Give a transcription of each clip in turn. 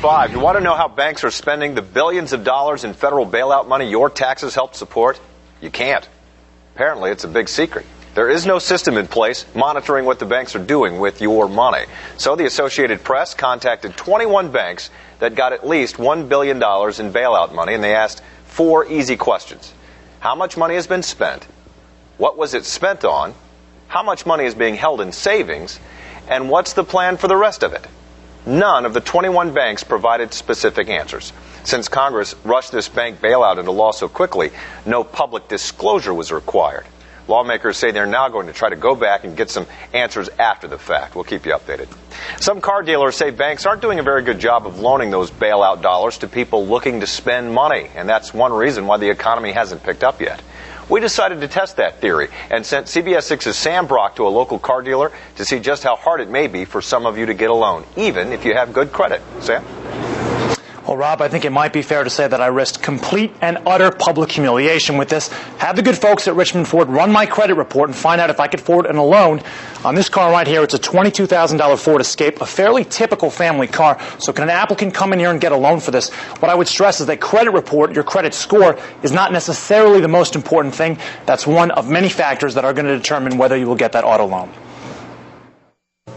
5. You want to know how banks are spending the billions of dollars in federal bailout money your taxes helped support? You can't. Apparently, it's a big secret. There is no system in place monitoring what the banks are doing with your money. So the Associated Press contacted 21 banks that got at least $1 billion in bailout money, and they asked 4 easy questions. How much money has been spent? What was it spent on? How much money is being held in savings? And what's the plan for the rest of it? None of the 21 banks provided specific answers. Since Congress rushed this bank bailout into law so quickly, no public disclosure was required. Lawmakers say they're now going to try to go back and get some answers after the fact. We'll keep you updated. Some car dealers say banks aren't doing a very good job of loaning those bailout dollars to people looking to spend money, and that's one reason why the economy hasn't picked up yet. We decided to test that theory and sent CBS 6's Sam Brock to a local car dealer to see just how hard it may be for some of you to get a loan, even if you have good credit. Sam? Well, Rob, I think it might be fair to say that I risked complete and utter public humiliation with this. Have the good folks at Richmond Ford run my credit report and find out if I could afford a loan. On this car right here, it's a $22,000 Ford Escape, a fairly typical family car. So can an applicant come in here and get a loan for this? What I would stress is that credit report, your credit score, is not necessarily the most important thing. That's one of many factors that are going to determine whether you will get that auto loan.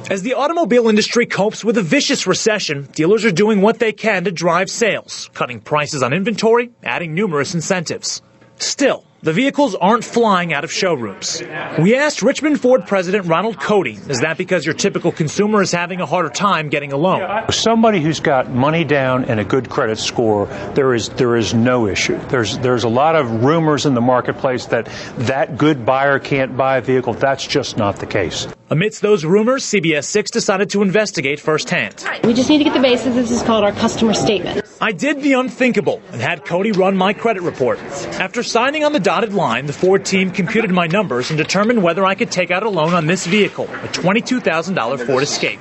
As the automobile industry copes with a vicious recession, dealers are doing what they can to drive sales, cutting prices on inventory, adding numerous incentives. Still, the vehicles aren't flying out of showrooms. We asked Richmond Ford President Ronald Cody, is that because your typical consumer is having a harder time getting a loan? Somebody who's got money down and a good credit score, there is no issue. There's a lot of rumors in the marketplace that good buyer can't buy a vehicle. That's just not the case. Amidst those rumors, CBS 6 decided to investigate firsthand. We just need to get the basics. This is called our customer statement. I did the unthinkable and had Cody run my credit report. After signing on the dotted line, the Ford team computed my numbers and determined whether I could take out a loan on this vehicle, a $22,000 Ford Escape.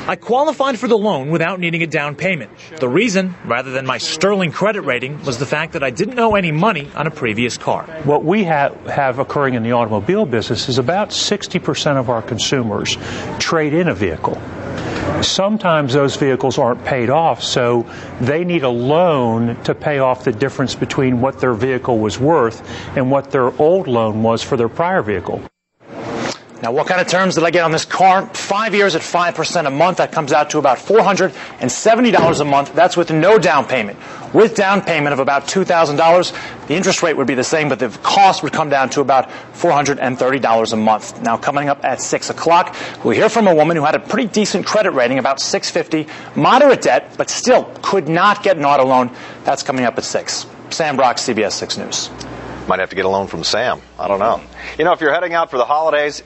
I qualified for the loan without needing a down payment. The reason, rather than my sterling credit rating, was the fact that I didn't owe any money on a previous car. What we have occurring in the automobile business is about 60% of our consumers trade in a vehicle. Sometimes those vehicles aren't paid off, so they need a loan to pay off the difference between what their vehicle was worth and what their old loan was for their prior vehicle. Now, what kind of terms did I get on this car? 5 years at 5% a month. That comes out to about $470 a month. That's with no down payment. With down payment of about $2,000, the interest rate would be the same, but the cost would come down to about $430 a month. Now, coming up at 6 o'clock, we'll hear from a woman who had a pretty decent credit rating, about 650, moderate debt, but still could not get an auto loan. That's coming up at 6. Sam Brock, CBS 6 News. Might have to get a loan from Sam. I don't know. You know, if you're heading out for the holidays,